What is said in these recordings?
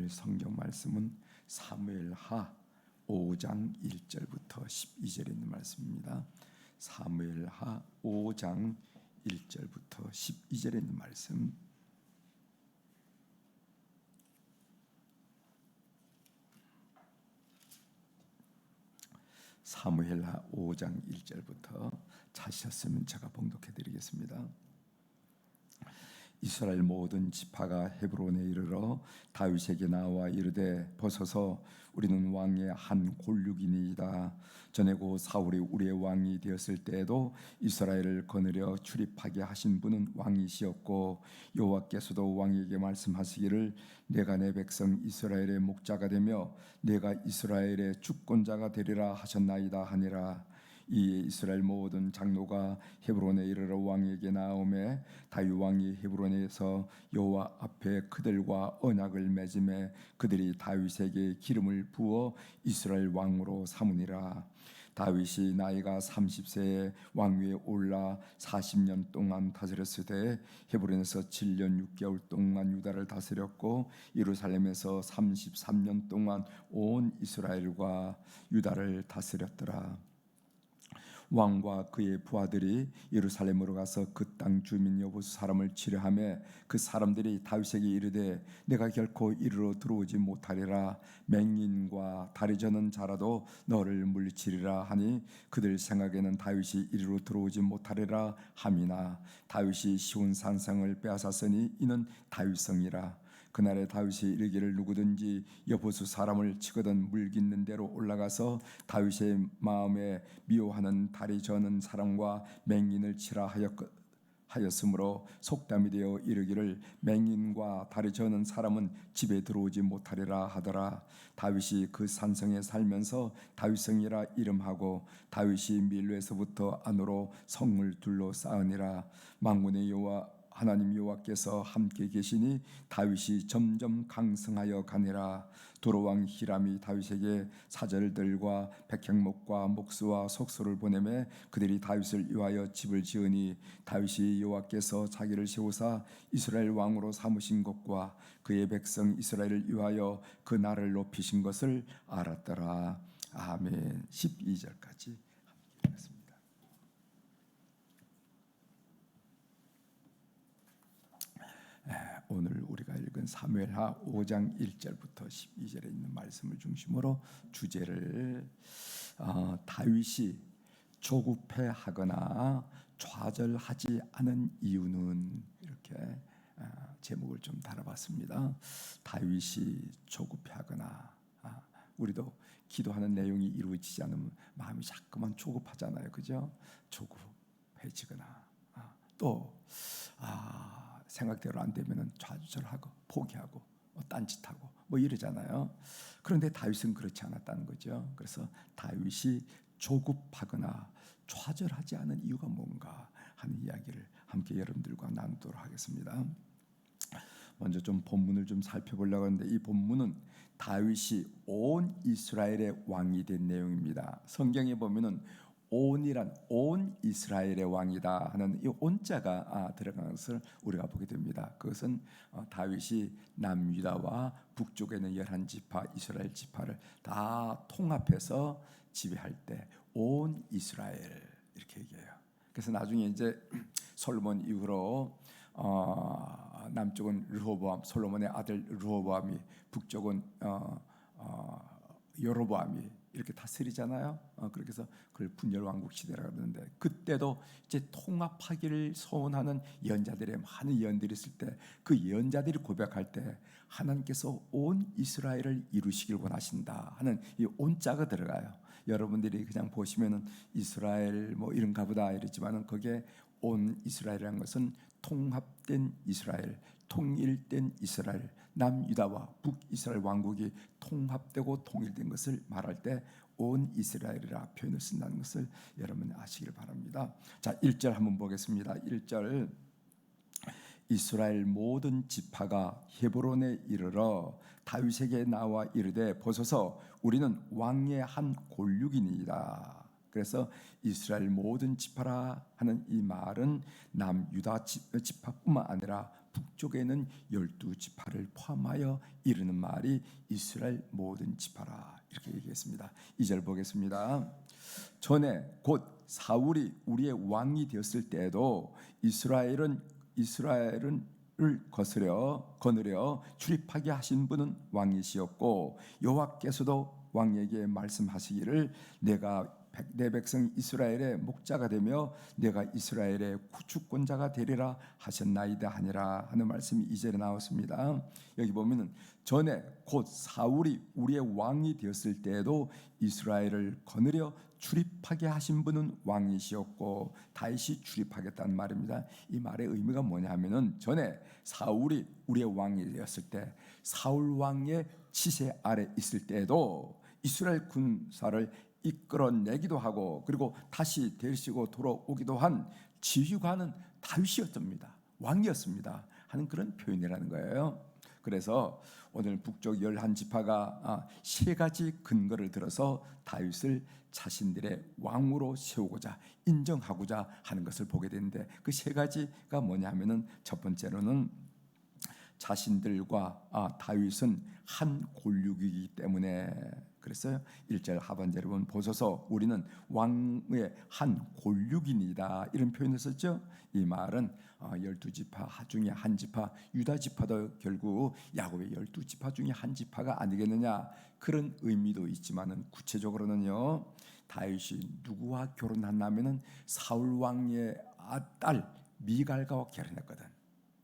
오늘 성경 말씀은 사무엘하 5장 1절부터 12절에 있는 말씀입니다. 사무엘하 5장 1절부터 12절에 있는 말씀. 사무엘하 5장 1절부터 찾으셨으면 제가 봉독해 드리겠습니다. 이스라엘 모든 지파가 헤브론에 이르러 다윗에게 나와 이르되 보소서 우리는 왕의 한 골육이니이다. 전에 고 사울이 우리의 왕이 되었을 때에도 이스라엘을 거느려 출입하게 하신 분은 왕이시었고 여호와께서도 왕에게 말씀하시기를 내가 내 백성 이스라엘의 목자가 되며 내가 이스라엘의 주권자가 되리라 하셨나이다 하니라. 이 이스라엘 모든 장로가 헤브론에 이르러 왕에게 나오매 다윗 왕이 헤브론에서 여호와 앞에 그들과 언약을 맺음에 그들이 다윗에게 기름을 부어 이스라엘 왕으로 삼으니라. 다윗이 나이가 30세에 왕위에 올라 40년 동안 다스렸을 때 헤브론에서 7년 6개월 동안 유다를 다스렸고 예루살렘에서 33년 동안 온 이스라엘과 유다를 다스렸더라. 왕과 그의 부하들이 예루살렘으로 가서 그 땅 주민 여보수 사람을 치려하며 그 사람들이 다윗에게 이르되 내가 결코 이리로 들어오지 못하리라. 맹인과 다리 저는 자라도 너를 물리치리라 하니 그들 생각에는 다윗이 이리로 들어오지 못하리라 함이나 다윗이 시온 산성을 빼앗았으니 이는 다윗성이라. 그날에 다윗이 이르기를 누구든지 여보수 사람을 치거든 물깃는 대로 올라가서 다윗의 마음에 미워하는 다리 저는 사람과 맹인을 치라 하였으므로 속담이 되어 이르기를 맹인과 다리 저는 사람은 집에 들어오지 못하리라 하더라. 다윗이 그 산성에 살면서 다윗성이라 이름하고 다윗이 밀로에서부터 안으로 성을 둘러싸으니라. 만군의 여호와 하나님 여호와께서 함께 계시니 다윗이 점점 강성하여 가니라. 도로왕 히람이 다윗에게 사절들과 백향목과 목수와 속소를 보내매 그들이 다윗을 위하여 집을 지으니 다윗이 여호와께서 자기를 세우사 이스라엘 왕으로 삼으신 것과 그의 백성 이스라엘을 위하여 그 나라를 높이신 것을 알았더라. 아멘. 12절까지 함께 읽겠습니다. 오늘 우리가 읽은 사무엘하 5장 1절부터 12절에 있는 말씀을 중심으로 주제를 다윗이 조급해하거나 좌절하지 않은 이유는 이렇게 제목을 좀 달아봤습니다. 다윗이 조급해하거나 우리도 기도하는 내용이 이루어지지 않으면 마음이 자꾸만 조급하잖아요, 그죠? 조급해지거나 또 생각대로 안 되면 좌절하고 포기하고 딴짓하고 이러잖아요. 그런데 다윗은 그렇지 않았다는 거죠. 그래서 다윗이 조급하거나 좌절하지 않은 이유가 뭔가 하는 이야기를 함께 여러분들과 나누도록 하겠습니다. 먼저 좀 본문을 좀 살펴보려고 하는데 이 본문은 다윗이 온 이스라엘의 왕이 된 내용입니다. 성경에 보면은 온이란 온 이스라엘의 왕이다 하는 이 온자가 들어간 것을 우리가 보게 됩니다. 그것은 다윗이 남유다와 북쪽에 있는 11지파 이스라엘 지파를 다 통합해서 지배할 때 온 이스라엘 이렇게 얘기해요. 그래서 나중에 이제 솔로몬 이후로 남쪽은 르호보암 솔로몬의 아들 르호보암이 북쪽은 여로보암이 이렇게 다스리잖아요. 그렇게 해서 그걸 분열왕국 시대라고 하는데 그때도 이제 통합하기를 소원하는 예언자들의 많은 예언들이 있을 때 그 예언자들이 고백할 때 하나님께서 온 이스라엘을 이루시길 원하신다 하는 이 온자가 들어가요. 여러분들이 그냥 보시면은 이스라엘 이런가 보다 이러지만은 거기에 온 이스라엘이라는 것은 통합된 이스라엘, 통일된 이스라엘, 남유다와 북이스라엘 왕국이 통합되고 통일된 것을 말할 때 온 이스라엘이라 표현을 쓴다는 것을 여러분 아시길 바랍니다. 자, 1절 한번 보겠습니다. 1절 이스라엘 모든 지파가 헤브론에 이르러 다윗에게 나와 이르되 보소서 우리는 왕의 한 골육이니이다. 그래서 이스라엘 모든 지파라 하는 이 말은 남유다 지파뿐만 아니라 북쪽에는 12지파를 포함하여 이르는 말이 이스라엘 모든 지파라 이렇게 얘기했습니다. 2절 보겠습니다. 전에 곧 사울이 우리의 왕이 되었을 때에도 이스라엘을 거느려 출입하게 하신 분은 왕이시었고 여호와께서도 왕에게 말씀하시기를 내가 내 백성 이스라엘의 목자가 되며 내가 이스라엘의 구축권자가 되리라 하셨나이다 하니라 하는 말씀이 2절에 나왔습니다. 여기 보면은 전에 곧 사울이 우리의 왕이 되었을 때에도 이스라엘을 거느려 출입하게 하신 분은 왕이시었고 다시 출입하겠다는 말입니다. 이 말의 의미가 뭐냐 하면은 전에 사울이 우리의 왕이 되었을 때 사울 왕의 치세 아래 있을 때에도 이스라엘 군사를 이끌어내기도 하고 그리고 다시 데리시고 돌아오기도 한 지휘관은 다윗이었습니다. 왕이었습니다 하는 그런 표현이라는 거예요. 그래서 오늘 북쪽 11지파가 세 가지 근거를 들어서 다윗을 자신들의 왕으로 세우고자 인정하고자 하는 것을 보게 되는데 그 세 가지가 뭐냐 하면은 첫 번째로는 자신들과 다윗은 한 골육이기 때문에 그랬어요. 1절 하반절에 보면 보소서 우리는 왕의 한 골육이니이다 이런 표현을 썼죠. 이 말은 12지파 중에 한 지파 유다 지파도 결국 야곱의 12지파 중에 한 지파가 아니겠느냐 그런 의미도 있지만은 구체적으로는요 다윗이 누구와 결혼했냐면은 사울 왕의 딸 미갈과 결혼했거든.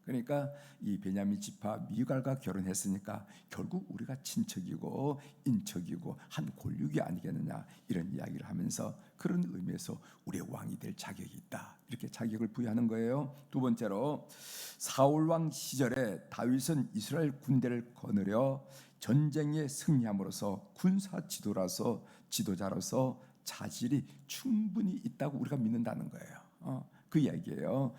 그러니까 이 베냐민 지파 미갈과 결혼했으니까 결국 우리가 친척이고 인척이고 한 골육이 아니겠느냐 이런 이야기를 하면서 그런 의미에서 우리의 왕이 될 자격이 있다 이렇게 자격을 부여하는 거예요. 두 번째로 사울 왕 시절에 다윗은 이스라엘 군대를 거느려 전쟁에 승리함으로써 군사 지도자로서 자질이 충분히 있다고 우리가 믿는다는 거예요. 그 이야기예요.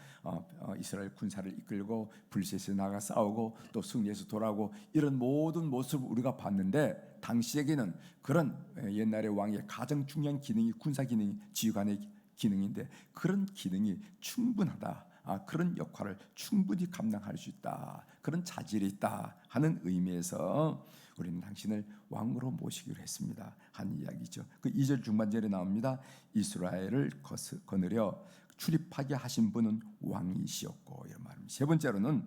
이스라엘 군사를 이끌고 블레셋에 나가 싸우고 또 승리해서 돌아오고 이런 모든 모습을 우리가 봤는데 당시에게는 그런 옛날의 왕의 가장 중요한 기능이 군사 기능이 지휘관의 기능인데 그런 기능이 충분하다. 그런 역할을 충분히 감당할 수 있다. 그런 자질이 있다 하는 의미에서 우리는 당신을 왕으로 모시기로 했습니다. 한 이야기죠. 그 2절 중반절에 나옵니다. 이스라엘을 거느려 출입하게 하신 분은 왕이시었고 이런 말입니다. 세 번째로는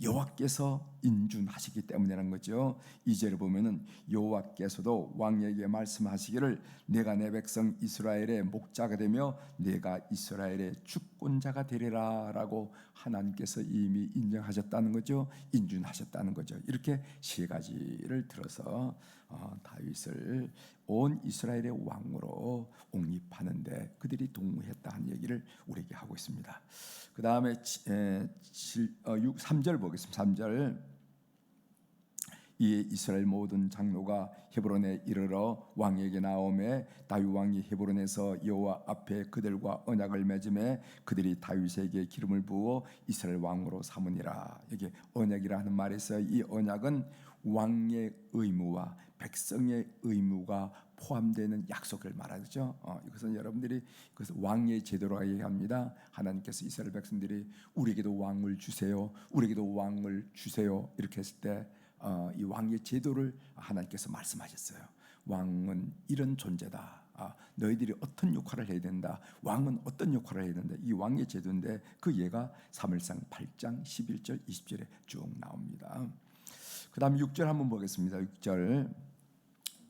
여호와께서 인준하시기 때문이라는 거죠. 2절에 보면은 여호와께서도 왕에게 말씀하시기를 내가 내 백성 이스라엘의 목자가 되며 내가 이스라엘의 주권자가 되리라라고 하나님께서 이미 인정하셨다는 거죠. 인준하셨다는 거죠. 이렇게 세 가지를 들어서 다윗을 온 이스라엘의 왕으로 옹립하는데 그들이 동의했다는 얘기를 우리에게 하고 있습니다. 그 다음에 3절 보겠습니다. 3절 이에 이스라엘 모든 장로가 헤브론에 이르러 왕에게 나오매 다윗 왕이 헤브론에서 여호와 앞에 그들과 언약을 맺음에 그들이 다윗에게 기름을 부어 이스라엘 왕으로 삼으니라. 여기 언약이라 하는 말이 있어요. 이 언약은 왕의 의무와 백성의 의무가 포함되는 약속을 말하죠. 이것은 여러분들이 그것을 왕의 제도라고 얘기합니다. 하나님께서 이스라엘 백성들이 우리에게도 왕을 주세요, 우리에게도 왕을 주세요 이렇게 했을 때 이 왕의 제도를 하나님께서 말씀하셨어요. 왕은 이런 존재다. 너희들이 어떤 역할을 해야 된다. 왕은 어떤 역할을 해야 된다. 이 왕의 제도인데 그 예가 사무엘상 8장 11절 20절에 쭉 나옵니다. 그 다음 6절 한번 보겠습니다. 6절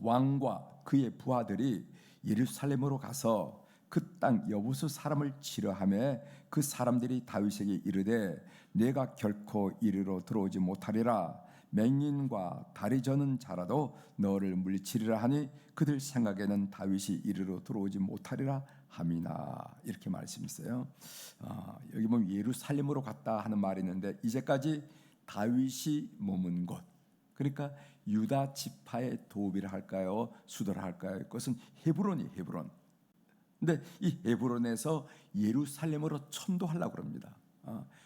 왕과 그의 부하들이 예루살렘으로 가서 그 땅 여부수 사람을 치러하며 그 사람들이 다윗에게 이르되 내가 결코 이리로 들어오지 못하리라. 맹인과 다리 저는 자라도 너를 물리치리라 하니 그들 생각에는 다윗이 이리로 들어오지 못하리라 함이나 이렇게 말씀했어요. 여기 보면 예루살렘으로 갔다 하는 말이 있는데 이제까지 다윗이 머문 곳 그러니까 유다 지파의 도읍이라 할까요? 수도라 할까요? 그것은 헤브론이 헤브론. 근데 이 헤브론에서 예루살렘으로 천도하려고 합니다.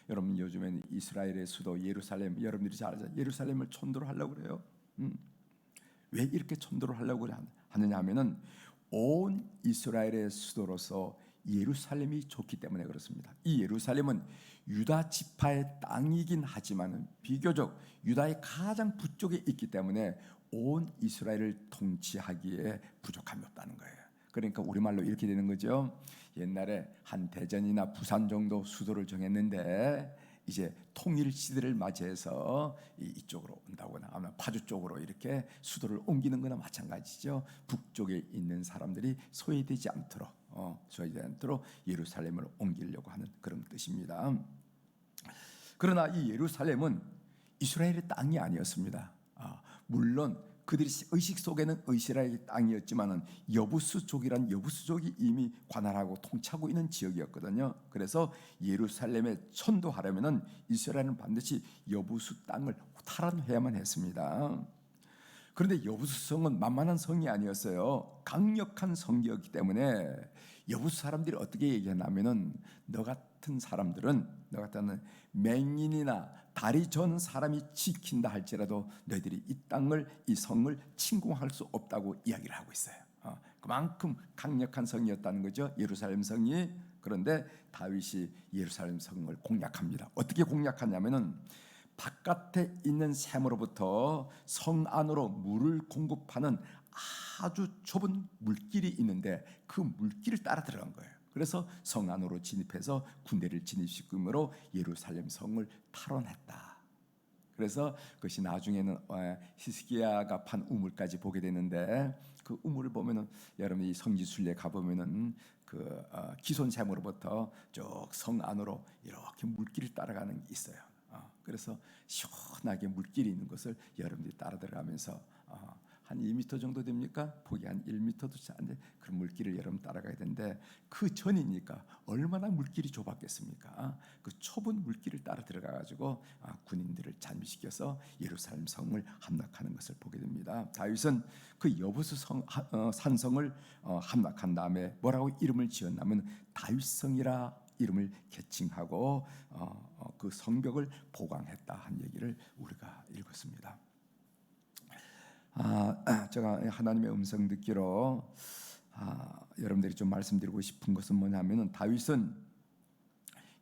여러분 요즘에는 이스라엘의 수도 예루살렘 여러분들이 잘 알죠. 예루살렘을 천도를 하려고 그래요. 왜 이렇게 천도를 하려고 하느냐 하면은 온 이스라엘의 수도로서 예루살렘이 좋기 때문에 그렇습니다. 이 예루살렘은 유다 지파의 땅이긴 하지만 비교적 유다의 가장 북쪽에 있기 때문에 온 이스라엘을 통치하기에 부족함이 없다는 거예요. 그러니까 우리말로 이렇게 되는 거죠. 옛날에 한 대전이나 부산 정도 수도를 정했는데 이제 통일 시대를 맞이해서 이쪽으로 온다거나 아마 파주 쪽으로 이렇게 수도를 옮기는 거나 마찬가지죠. 북쪽에 있는 사람들이 소외되지 않도록 예루살렘을 옮기려고 하는 그런 뜻입니다. 그러나 이 예루살렘은 이스라엘의 땅이 아니었습니다. 물론 그들이 의식 속에는 이스라엘의 땅이었지만은 여부수족이란 여부수족이 이미 관할하고 통치하고 있는 지역이었거든요. 그래서 예루살렘에 천도하려면은 이스라엘은 반드시 여부수 땅을 탈환해야만 했습니다. 그런데 여부수 성은 만만한 성이 아니었어요. 강력한 성이었기 때문에 여부수 사람들이 어떻게 얘기하냐면은 너 같은 맹인이나 다리 전 사람이 지킨다 할지라도 너희들이 이 성을 침공할 수 없다고 이야기를 하고 있어요. 그만큼 강력한 성이었다는 거죠, 예루살렘 성이. 그런데 다윗이 예루살렘 성을 공략합니다. 어떻게 공략하냐면은 바깥에 있는 샘으로부터 성 안으로 물을 공급하는 아주 좁은 물길이 있는데 그 물길을 따라 들어간 거예요. 그래서 성 안으로 진입해서 군대를 진입시킴으로 예루살렘 성을 탈환했다. 그래서 그것이 나중에는 히스기야가 판 우물까지 보게 되는데 그 우물을 보면은 여러분이 이 성지순례 가 보면은 그 기손샘으로부터 쭉 성 안으로 이렇게 물길을 따라가는 게 있어요. 그래서 시원하게 물길이 있는 것을 여러분들이 따라 들어가면서 한 2m 정도 됩니까? 폭이 한 1m도 잘 안 돼. 그런 물길을 여러분 따라가야 되는데 그 전이니까 얼마나 물길이 좁았겠습니까? 그 좁은 물길을 따라 들어가가지고 군인들을 잠입시켜서 예루살렘 성을 함락하는 것을 보게 됩니다. 다윗은 그 여부수 산성을 함락한 다음에 뭐라고 이름을 지었냐면 다윗성이라 이름을 개칭하고 그 성벽을 보강했다 한 얘기를 우리가 읽었습니다. 제가 하나님의 음성 듣기로 여러분들이 좀 말씀드리고 싶은 것은 뭐냐면은 다윗은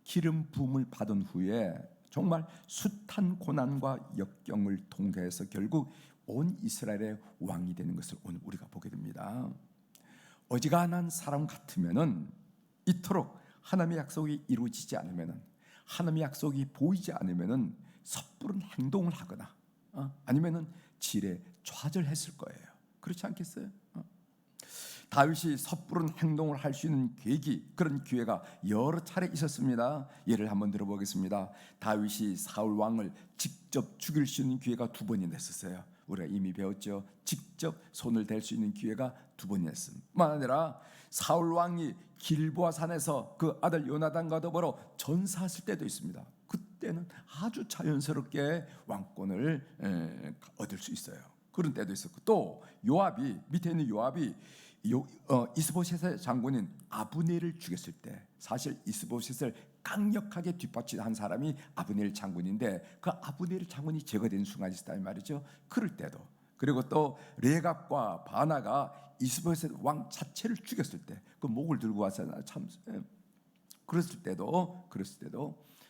기름 부음을 받은 후에 정말 숱한 고난과 역경을 통과해서 결국 온 이스라엘의 왕이 되는 것을 오늘 우리가 보게 됩니다. 어지간한 사람 같으면은 이토록 하나님의 약속이 이루어지지 않으면은, 하나님의 약속이 보이지 않으면은 섣부른 행동을 하거나 아니면은 지레 좌절했을 거예요. 그렇지 않겠어요? 다윗이 섣부른 행동을 할 수 있는 그런 기회가 여러 차례 있었습니다. 예를 한번 들어보겠습니다. 다윗이 사울 왕을 직접 죽일 수 있는 기회가 2번이나 있었어요. 우리가 이미 배웠죠. 직접 손을 댈 수 있는 기회가 2번이었습니다. 뿐만 아니라 사울 왕이 길보아 산에서 그 아들 요나단과 더불어 전사했을 때도 있습니다. 그때는 아주 자연스럽게 왕권을 얻을 수 있어요. 그런 때도 있었고, 또 밑에 있는 요압이 이스보셋의 장군인 아브넬을 죽였을 때, 사실 이스보셋을 강력하게 뒷받침한 사람이 아브넬 장군인데 그 아브넬 장군이 제거된 순간이 있었단 말이죠. 그럴 때도, 그리고 또 레갑과 바나가 이스보셋 왕 자체를 죽였을 때 그 목을 들고 와서 그랬을 때도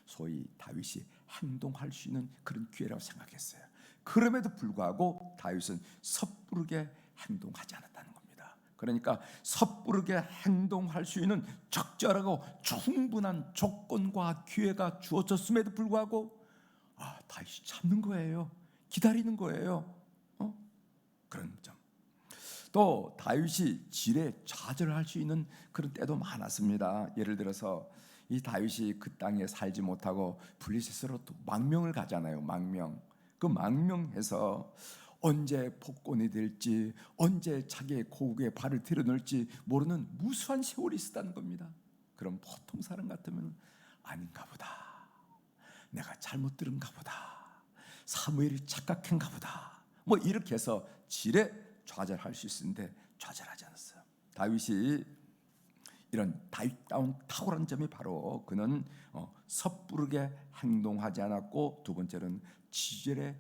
소위 다윗이 행동할 수 있는 그런 기회라고 생각했어요. 그럼에도 불구하고 다윗은 섣부르게 행동하지 않았다는 겁니다. 그러니까 섣부르게 행동할 수 있는 적절하고 충분한 조건과 기회가 주어졌음에도 불구하고 다윗이 참는 거예요. 기다리는 거예요. 그런 점. 또 다윗이 지레 좌절할 수 있는 그런 때도 많았습니다. 예를 들어서 이 다윗이 그 땅에 살지 못하고 블레셋으로 또 망명을 가잖아요. 그 망명해서 언제 폭군이 될지, 언제 자기의 고국에 발을 들여놓을지 모르는 무수한 세월이 있었다는 겁니다. 그럼 보통 사람 같으면 아닌가 보다, 내가 잘못 들은가 보다, 사무엘이 착각한가 보다, 뭐 이렇게 해서 지레 좌절할 수 있었는데 좌절하지 않았어요. 다윗이 이런 다윗다운 탁월한 점이 바로 그는 섣부르게 행동하지 않았고, 두 번째는 지레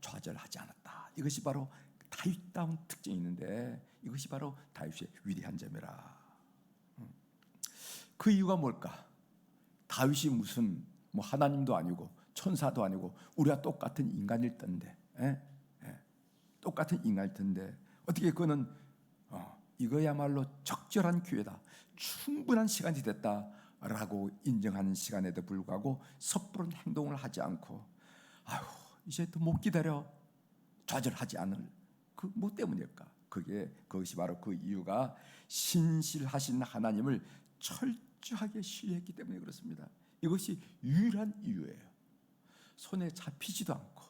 좌절하지 않았다. 이것이 바로 다윗다운 특징이 있는데 이것이 바로 다윗의 위대한 점이라. 그 이유가 뭘까? 다윗이 무슨 뭐 하나님도 아니고 천사도 아니고 우리가 똑같은 인간일 텐데, 똑같은 인간일 텐데 어떻게 그는 이거야말로 적절한 기회다, 충분한 시간이 됐다라고 인정하는 시간에도 불구하고 섣부른 행동을 하지 않고 아유 이제 또 못 기다려 좌절하지 않을 그 뭐 때문일까? 그것이 바로 그 이유가 신실하신 하나님을 철저하게 신뢰했기 때문에 그렇습니다. 이것이 유일한 이유예요. 손에 잡히지도 않고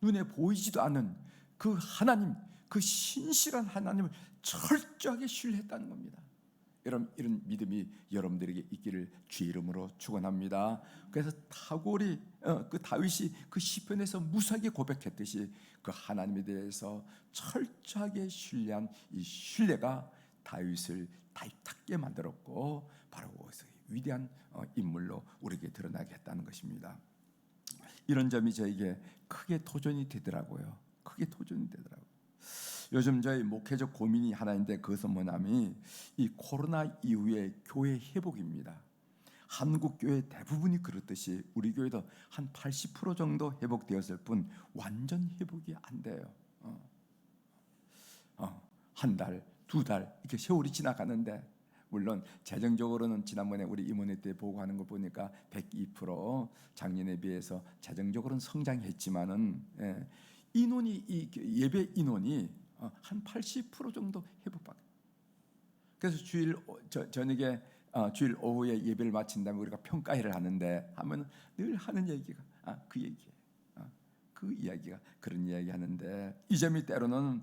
눈에 보이지도 않는 그 하나님, 그 신실한 하나님을 철저하게 신뢰했다는 겁니다. 여러분, 이런 믿음이 여러분들에게 있기를 주의 이름으로 축원합니다. 그래서 그 다윗이 그 시편에서 무수하게 고백했듯이 그 하나님에 대해서 철저하게 신뢰한 이 신뢰가 다윗을 다윗답게 만들었고 바로 위대한 인물로 우리에게 드러나게 했다는 것입니다. 이런 점이 저에게 크게 도전이 되더라고요. 요즘 저희 목회적 고민이 하나 있는데 그것은 뭐냐면 이 코로나 이후의 교회 회복입니다. 한국 교회 대부분이 그렇듯이 우리 교회도 한 80% 정도 회복되었을 뿐 완전 회복이 안 돼요. 한 달, 두 달 이렇게 세월이 지나가는데 물론 재정적으로는 지난번에 우리 임원회 때 보고하는 거 보니까 102% 작년에 비해서 재정적으로는 성장했지만은 이 예배 인원이 한 80% 정도 회복받아요. 그래서 저녁에 주일 오후에 예배를 마친 다음에 우리가 평가회를 하는데 하면 늘 하는 얘기가 그 얘기예요. 그 이야기가 그런 이야기 하는데 이 점이 때로는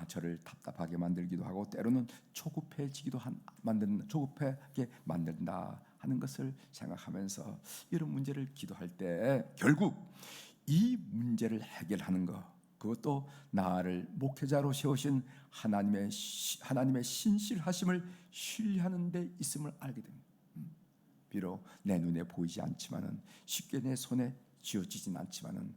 저를 답답하게 만들기도 하고 때로는 조급하게 만든다 하는 것을 생각하면서 이런 문제를 기도할 때 결국 이 문제를 해결하는 것, 그것도 나를 목회자로 세우신 하나님의 신실하심을 신뢰하는 데 있음을 알게 됩니다. 비록 내 눈에 보이지 않지만은 쉽게 내 손에 쥐어지진 않지만은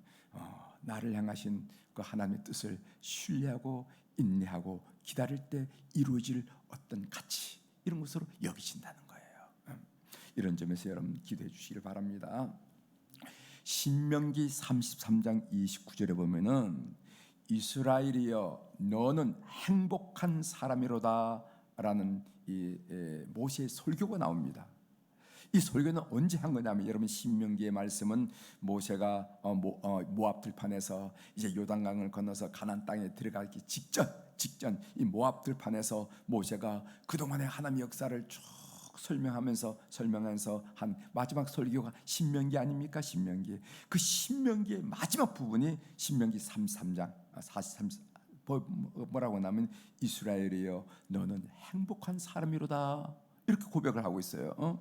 나를 향하신 그 하나님의 뜻을 신뢰하고 인내하고 기다릴 때 이루어질 어떤 가치, 이런 것으로 여기신다는 거예요. 이런 점에서 여러분 기도해 주시길 바랍니다. 신명기 33장 29절에 보면은 이스라엘이여 너는 행복한 사람이로다 라는 이 모세의 설교가 나옵니다. 이 설교는 언제 한 거냐면 여러분 신명기의 말씀은 모세가 모압 들판에서 이제 요단강을 건너서 가나안 땅에 들어가기 직전 이 모압 들판에서 모세가 그동안의 하나님의 역사를 쭉 설명하면서 한 마지막 설교가 신명기 아닙니까? 신명기. 그 신명기의 마지막 부분이 신명기 33장 43 뭐라고 하냐면 이스라엘이여 너는 행복한 사람이로다 이렇게 고백을 하고 있어요.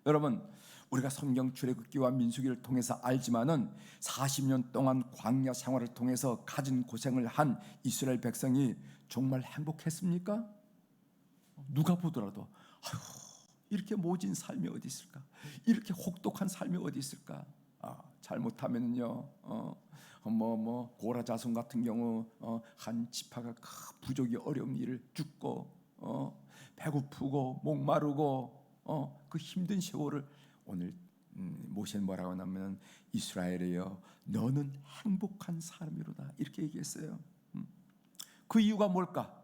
여러분 우리가 성경 출애굽기와 민수기를 통해서 알지만은 40년 동안 광야 생활을 통해서 가진 고생을 한 이스라엘 백성이 정말 행복했습니까? 누가 보더라도 이렇게 모진 삶이 어디 있을까? 이렇게 혹독한 삶이 어디 있을까? 잘못하면요, 고라 자손 같은 경우 한 지파가 부족이 어려운 일을 죽고 배고프고 목마르고 그 힘든 세월을 오늘 모세는 뭐라고 하냐면 이스라엘이여 너는 행복한 사람이로다 이렇게 얘기했어요. 그 이유가 뭘까?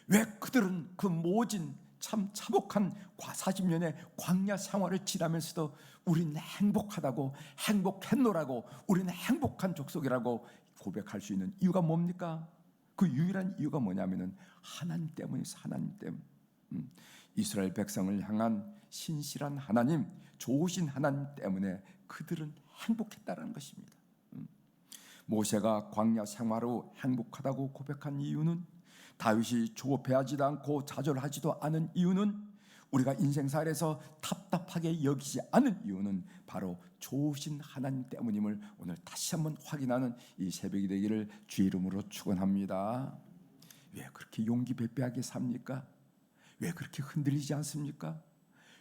왜 그들은 그 모진 참 참혹한 40년의 광야 생활을 지나면서도 우리는 행복하다고 행복했노라고 우리는 행복한 족속이라고 고백할 수 있는 이유가 뭡니까? 그 유일한 이유가 뭐냐면은 하나님 때문이었어요. 하나님 때문. 이스라엘 백성을 향한 신실한 하나님, 좋으신 하나님 때문에 그들은 행복했다는 것입니다. 모세가 광야 생활 후 행복하다고 고백한 이유는 다윗이 조급해하지도 않고 좌절하지도 않은 이유는 우리가 인생살에서 답답하게 여기지 않은 이유는 바로 좋으신 하나님 때문임을 오늘 다시 한번 확인하는 이 새벽이 되기를 주의 이름으로 축원합니다. 왜 그렇게 용기 배배하게 삽니까? 왜 그렇게 흔들리지 않습니까?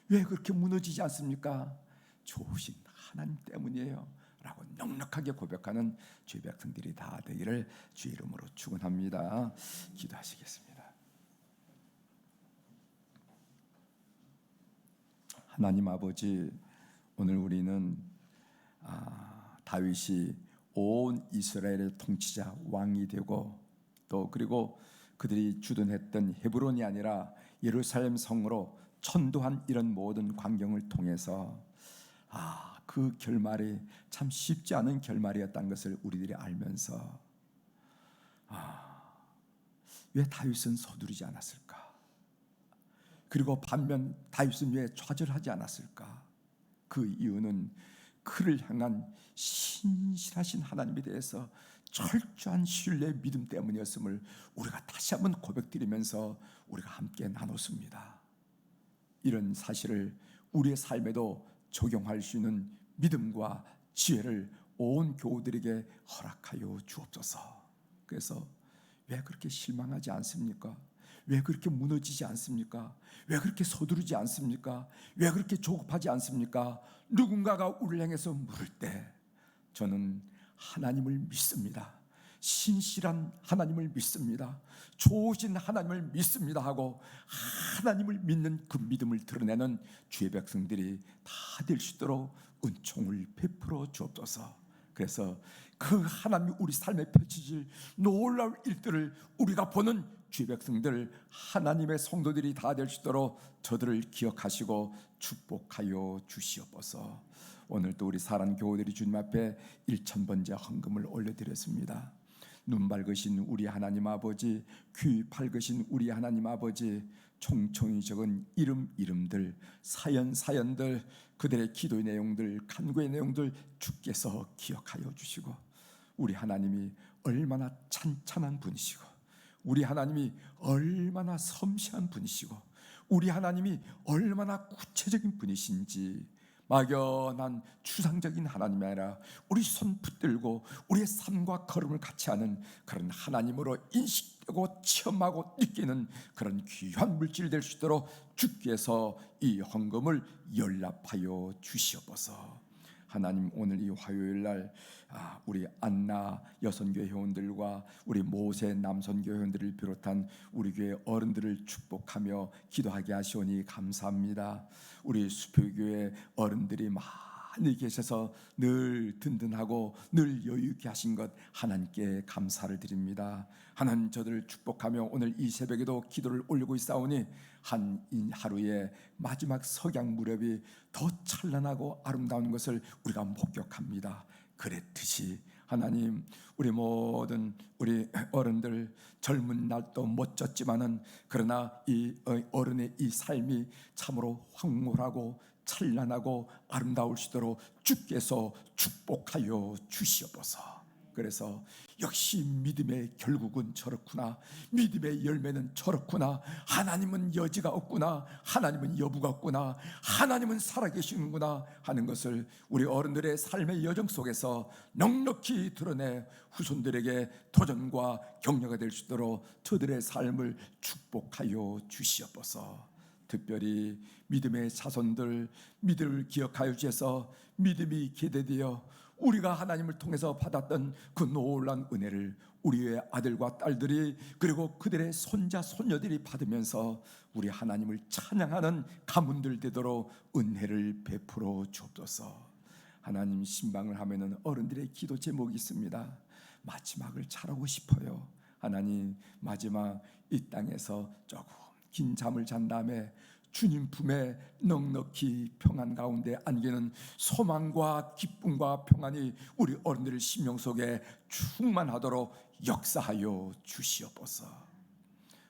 왜 그렇게 무너지지 않습니까? 좋으신 하나님 때문이에요 라고 넉넉하게 고백하는 주의 백성들이 다 되기를 주의 이름으로 축원합니다. 기도하시겠습니다. 하나님 아버지, 오늘 우리는 다윗이 온 이스라엘의 통치자 왕이 되고 또 그리고 그들이 주둔했던 헤브론이 아니라 예루살렘 성으로 천도한 이런 모든 광경을 통해서 그 결말이 참 쉽지 않은 결말이었다는 것을 우리들이 알면서 왜 다윗은 서두르지 않았을까? 그리고 반면 다윗은 왜 좌절하지 않았을까? 그 이유는 그를 향한 신실하신 하나님에 대해서 철저한 신뢰 믿음 때문이었음을 우리가 다시 한번 고백드리면서 우리가 함께 나눴습니다. 이런 사실을 우리의 삶에도 적용할 수 있는 믿음과 지혜를 온 교우들에게 허락하여 주옵소서. 그래서 왜 그렇게 실망하지 않습니까? 왜 그렇게 무너지지 않습니까? 왜 그렇게 서두르지 않습니까? 왜 그렇게 조급하지 않습니까? 누군가가 우리를 향해서 물을 때 저는 하나님을 믿습니다. 신실한 하나님을 믿습니다. 좋으신 하나님을 믿습니다 하고 하나님을 믿는 그 믿음을 드러내는 주의 백성들이 다 될 수 있도록 은총을 베풀어 주옵소서. 그래서 그 하나님이 우리 삶에 펼쳐질 놀라운 일들을 우리가 보는 주의 백성들, 하나님의 성도들이 다 될 수 있도록 저들을 기억하시고 축복하여 주시옵소서. 오늘도 우리 사랑하는 교우들이 주님 앞에 1000번째 헌금을 올려드렸습니다. 눈 밝으신 우리 하나님 아버지, 귀 밝으신 우리 하나님 아버지, 총총히 적은 이름들, 사연들, 그들의 기도의 내용들, 간구의 내용들 주께서 기억하여 주시고, 우리 하나님이 얼마나 찬찬한 분이시고, 우리 하나님이 얼마나 섬세한 분이시고, 우리 하나님이 얼마나 구체적인 분이신지, 막연한 추상적인 하나님이 아니라 우리 손 붙들고 우리의 삶과 걸음을 같이 하는 그런 하나님으로 인식되고 체험하고 느끼는 그런 귀한 물질이 될 수 있도록 주께서 이 헌금을 연락하여 주시옵소서. 하나님, 오늘 이 화요일 날 우리 안나 여선교회 회원들과 우리 모세 남선교회 회원들을 비롯한 우리 교회 어른들을 축복하며 기도하게 하시오니 감사합니다. 우리 수표교회 어른들이 많이 계셔서 늘 든든하고 늘 여유 있게 하신 것 하나님께 감사를 드립니다. 하나님, 저들을 축복하며 오늘 이 새벽에도 기도를 올리고 있사오니 한 하루의 마지막 석양 무렵이 더 찬란하고 아름다운 것을 우리가 목격합니다. 그랬듯이 하나님, 우리 모든 우리 어른들 젊은 날도 멋졌지만은 그러나 이 어른의 이 삶이 참으로 황홀하고 찬란하고 아름다울 수 있도록 주께서 축복하여 주시옵소서. 그래서 역시 믿음의 결국은 저렇구나, 믿음의 열매는 저렇구나, 하나님은 여지가 없구나, 하나님은 여부가 없구나, 하나님은 살아계시는구나 하는 것을 우리 어른들의 삶의 여정 속에서 넉넉히 드러내 후손들에게 도전과 격려가 될 수 있도록 저들의 삶을 축복하여 주시옵소서. 특별히 믿음의 자손들, 믿음을 기억하여 주셔서 믿음이 기대되어 우리가 하나님을 통해서 받았던 그 놀라운 은혜를 우리의 아들과 딸들이 그리고 그들의 손자 손녀들이 받으면서 우리 하나님을 찬양하는 가문들 되도록 은혜를 베풀어 주옵소서. 하나님, 신방을 하면은 어른들의 기도 제목이 있습니다. 마지막을 잘하고 싶어요. 하나님, 마지막 이 땅에서 조금 긴 잠을 잔 다음에 주님 품에 넉넉히 평안 가운데 안기는 소망과 기쁨과 평안이 우리 어른들의 심령 속에 충만하도록 역사하여 주시옵소서.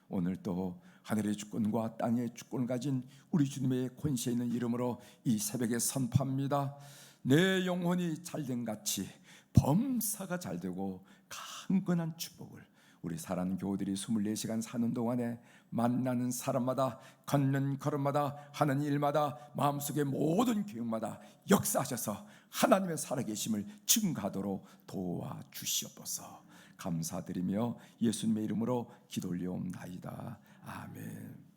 오늘 또 하늘의 주권과 땅의 주권을 가진 우리 주님의 권세 있는 이름으로 이 새벽에 선포합니다. 내 영혼이 잘된 같이 범사가 잘되고 강건한 축복을 우리 사랑하는 교우들이 24시간 사는 동안에 만나는 사람마다, 걷는 걸음마다, 하는 일마다, 마음속의 모든 교육마다 역사하셔서 하나님의 살아계심을 증가하도록 도와주시옵소서. 감사드리며 예수님의 이름으로 기도 올려옵나이다. 아멘.